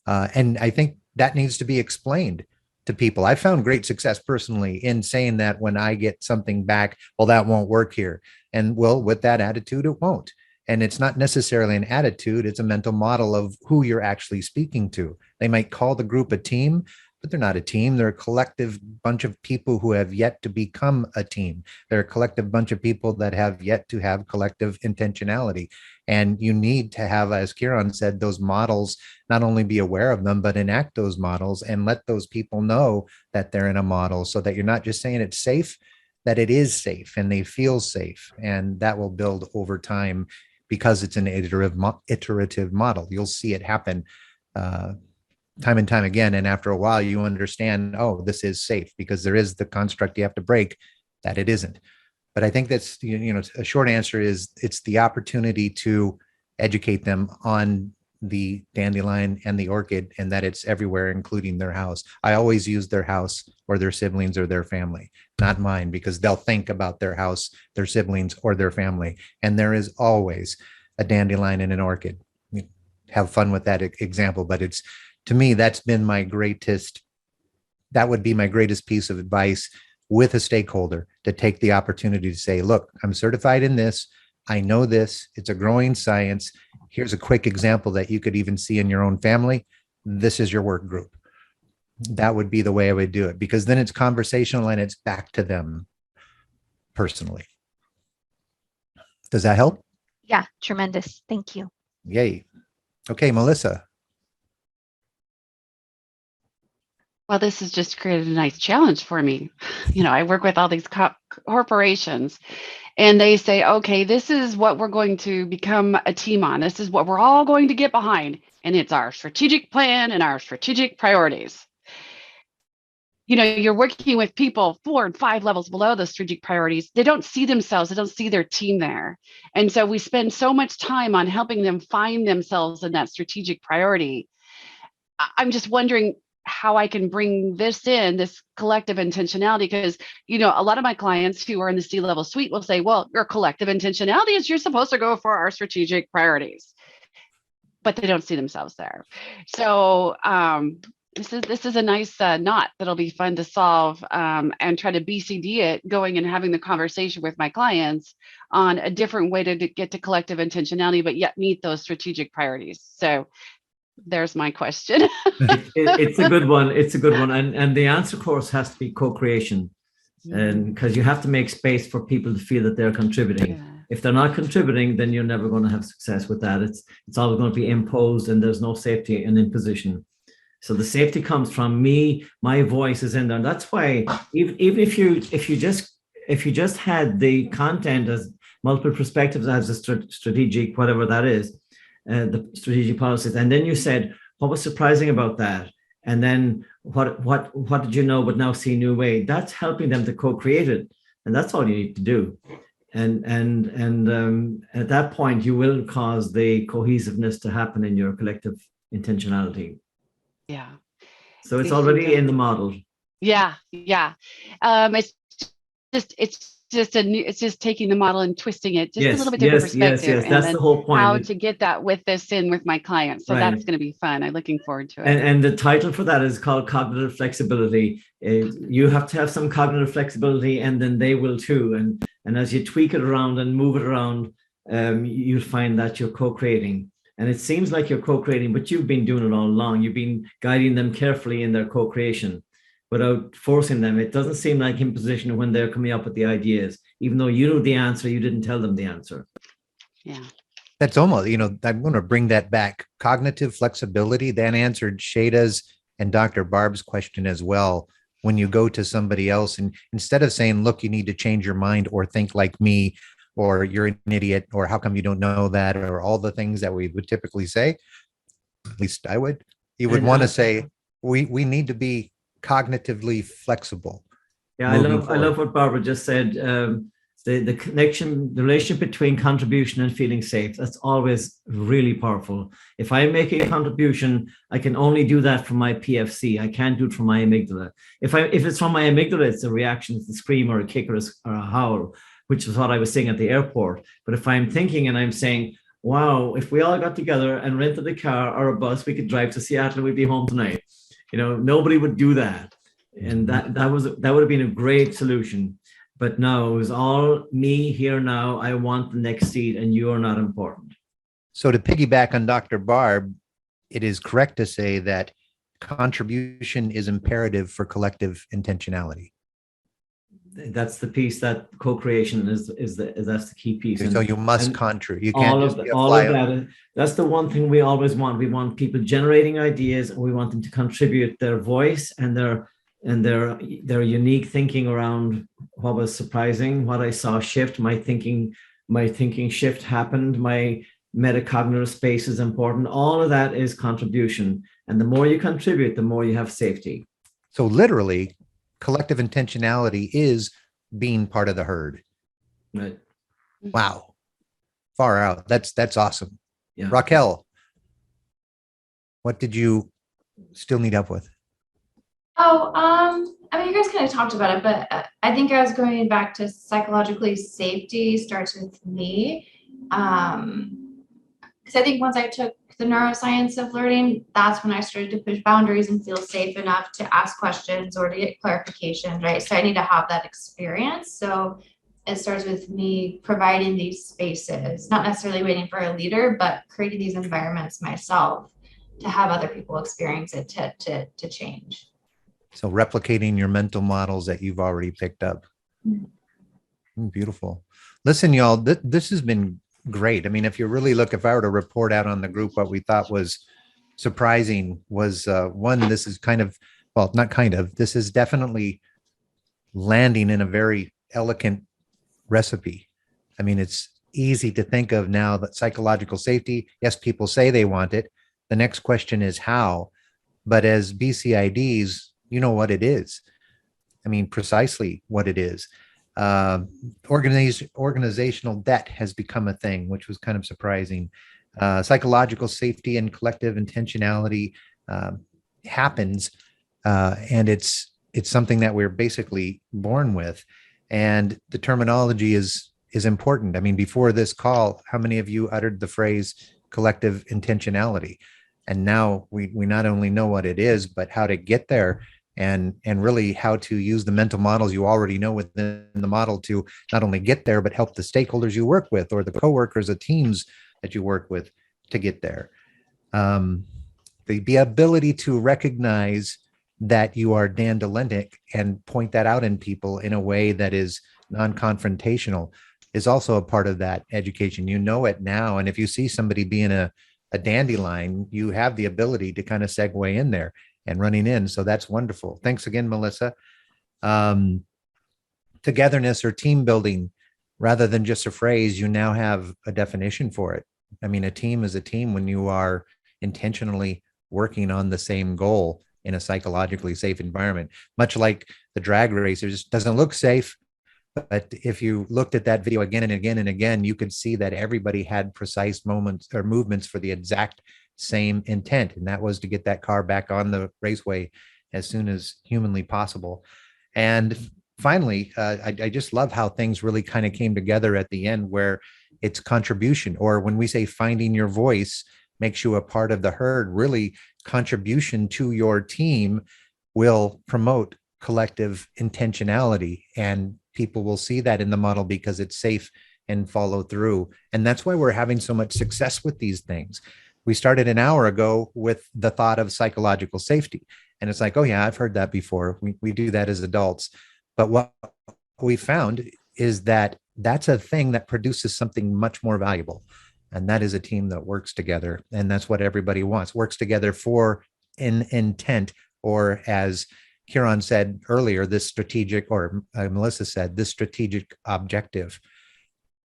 And I think that needs to be explained to people. I found great success personally in saying that when I get something back, well, that won't work here. And well, with that attitude, it won't. And it's not necessarily an attitude, it's a mental model of who you're actually speaking to. They might call the group a team, but they're not a team. They're a collective bunch of people who have yet to become a team. They're a collective bunch of people that have yet to have collective intentionality. And you need to have, as Kieran said, those models, not only be aware of them, but enact those models and let those people know that they're in a model, so that you're not just saying it's safe, that it is safe and they feel safe. And that will build over time because it's an iterative model. You'll see it happen time and time again. And after a while, you understand, oh, this is safe, because there is the construct you have to break that it isn't. But I think that's, a short answer is it's the opportunity to educate them on the dandelion and the orchid, and that it's everywhere, including their house. I always use their house or their siblings or their family, not mine, because they'll think about their house, their siblings, or their family. And there is always a dandelion and an orchid. Have fun with that example, but it's, to me, that would be my greatest piece of advice with a stakeholder, to take the opportunity to say, look, I'm certified in this. I know this. It's a growing science. Here's a quick example that you could even see in your own family. This is your work group. That would be the way I would do it, because then it's conversational and it's back to them personally. Does that help?
Yeah, tremendous. Thank you.
Yay. Okay, Melissa.
Well, this has just created a nice challenge for me. I work with all these corporations, and they say, okay, this is what we're going to become a team on. This is what we're all going to get behind. And it's our strategic plan and our strategic priorities. You're working with people 4 and 5 levels below the strategic priorities. They don't see themselves. They don't see their team there. And so we spend so much time on helping them find themselves in that strategic priority. I'm just wondering how I can bring this collective intentionality, because, a lot of my clients who are in the C-level suite will say, well, your collective intentionality is you're supposed to go for our strategic priorities, but they don't see themselves there. So this is a nice knot that'll be fun to solve, and try to BcD it, going and having the conversation with my clients on a different way to get to collective intentionality, but yet meet those strategic priorities. So there's my question.
It's a good one. It's a good one. And the answer, of course, has to be co-creation. And because you have to make space for people to feel that they're contributing. Yeah. If they're not contributing, then you're never going to have success with that. It's always going to be imposed, and there's no safety in imposition. So the safety comes from me. My voice is in there. And that's why even if you just had the content as multiple perspectives as a strategic, whatever that is, the strategic policies, and then you said what was surprising about that, and then what did you know but now see a new way, that's helping them to co-create it. And that's all you need to do. And at that point you will cause the cohesiveness to happen in your collective intentionality.
Yeah,
so it's already in the model.
Yeah. It's just taking the model and twisting it just a little bit different perspective.
Yes. That's the whole point.
How to get that with my clients. So that's going to be fun. I'm looking forward to it.
And the title for that is called Cognitive Flexibility. You have to have some cognitive flexibility, and then they will too. And as you tweak it around and move it around, you'll find that you're co-creating. And it seems like you're co-creating, but you've been doing it all along. You've been guiding them carefully in their co-creation without forcing them. It doesn't seem like imposition when they're coming up with the ideas. Even though you know the answer, you didn't tell them the answer.
Yeah.
That's almost, I'm going to bring that back. Cognitive flexibility, that answered Shada's and Dr. Barb's question as well. When you go to somebody else and instead of saying, look, you need to change your mind or think like me, or you're an idiot, or how come you don't know that, or all the things that we would typically say, at least I would, you would want to say, we need to be cognitively flexible.
Yeah, I love what Barbara just said. The connection, the relationship between contribution and feeling safe, that's always really powerful. If I make a contribution, I can only do that from my PFC. I can't do it from my amygdala. If it's from my amygdala, it's a reaction, it's a scream or a kick or a howl, which is what I was saying at the airport. But if I'm thinking and I'm saying, wow, if we all got together and rented a car or a bus, we could drive to Seattle, we'd be home tonight. Nobody would do that. And that would have been a great solution. But no, it was all me here now. I want the next seat and you are not important.
So to piggyback on Dr. Barb, it is correct to say that contribution is imperative for collective intentionality.
That's the piece that co-creation that's the key piece.
So you must contribute. You
all
can't
of that. That's the one thing we always want. We want people generating ideas, and we want them to contribute their voice and their unique thinking around what was surprising, what I saw shift, my thinking shift happened, my metacognitive space is important. All of that is contribution. And the more you contribute, the more you have safety.
So literally, collective intentionality is being part of the herd.
Right.
Wow. Far out. That's awesome.
Yeah.
Raquel, what did you still need help with?
Oh, I mean, you guys kind of talked about it, but I think I was going back to psychologically safety starts with me. Because I think once I took the neuroscience of learning, that's when I started to push boundaries and feel safe enough to ask questions or to get clarification, right? So I need to have that experience. So it starts with me providing these spaces, not necessarily waiting for a leader, but creating these environments myself to have other people experience it to change.
So replicating your mental models that you've already picked up. Beautiful. Listen, y'all, this has been great. I mean, if I were to report out on the group, what we thought was surprising was one, this is this is definitely landing in a very elegant recipe. I mean, it's easy to think of now that psychological safety, yes, people say they want it. The next question is how, but as BcIDs, you know what it is. I mean, precisely what it is. Organizational debt has become a thing, which was kind of surprising. Psychological safety and collective intentionality happens, and it's something that we're basically born with. And the terminology is important. I mean, before this call, how many of you uttered the phrase collective intentionality? And now we not only know what it is, but how to get there. And really how to use the mental models you already know within the model to not only get there, but help the stakeholders you work with or the coworkers, the teams that you work with to get there. The ability to recognize that you are dandelionic and point that out in people in a way that is non-confrontational is also a part of that education. You know it now. And if you see somebody being a dandelion, you have the ability to kind of segue in there and running in. So that's wonderful. Thanks again, Melissa. Togetherness or team building, rather than just a phrase, you now have a definition for it. I mean, a team is a team when you are intentionally working on the same goal in a psychologically safe environment, much like the drag racers. Doesn't look safe, but if you looked at that video again and again and again, you could see that everybody had precise moments or movements for the exact same intent, and that was to get that car back on the raceway as soon as humanly possible. And finally, I just love how things really kind of came together at the end, where it's contribution, or when we say finding your voice makes you a part of the herd, really contribution to your team will promote collective intentionality, and people will see that in the model because it's safe and follow through. And that's why we're having so much success with these things. We started an hour ago with the thought of psychological safety. And it's like, oh yeah, I've heard that before. We do that as adults. But what we found is that that's a thing that produces something much more valuable. And that is a team that works together. And that's what everybody wants, works together for an intent or as Kieran said earlier, this strategic, or Melissa said, this strategic objective.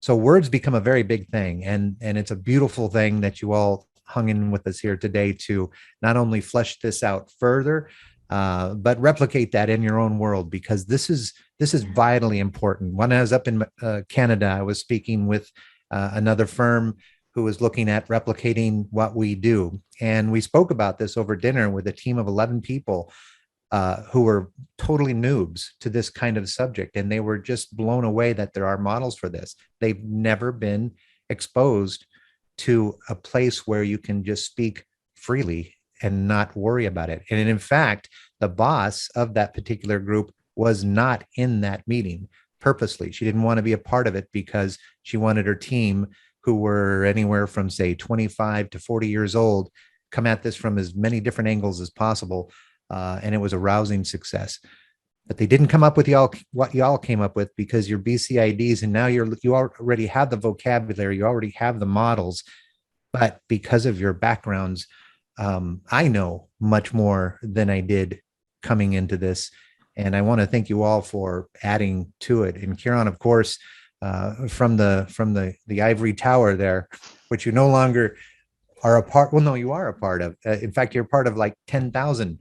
So words become a very big thing, and it's a beautiful thing that you all hung in with us here today to not only flesh this out further, but replicate that in your own world, because this is vitally important. When I was up in Canada, I was speaking with another firm who was looking at replicating what we do, and we spoke about this over dinner with a team of 11 people who were totally noobs to this kind of subject, and they were just blown away that there are models for this. They've never been exposed to a place where you can just speak freely and not worry about it. And in fact, the boss of that particular group was not in that meeting purposely. She didn't want to be a part of it because she wanted her team, who were anywhere from, say, 25 to 40 years old, come at this from as many different angles as possible. And it was a rousing success. But they didn't come up with what y'all came up with, because you're BcIDs, and now you already have the vocabulary, you already have the models. But because of your backgrounds, I know much more than I did coming into this. And I want to thank you all for adding to it. And Kieran, of course, from the ivory tower there, which you no longer are a part. Well, no, you are a part of. In fact, you're part of like 10,000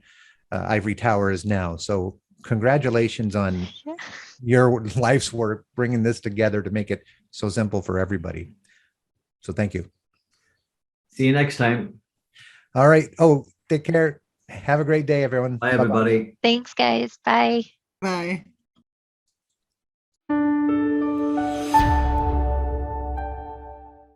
ivory towers now. So congratulations on your life's work bringing this together to make it so simple for everybody. So thank you.
See you next time.
All right. Oh, take care. Have a great day, everyone.
Bye, everybody.
Thanks, guys. Bye.
Bye.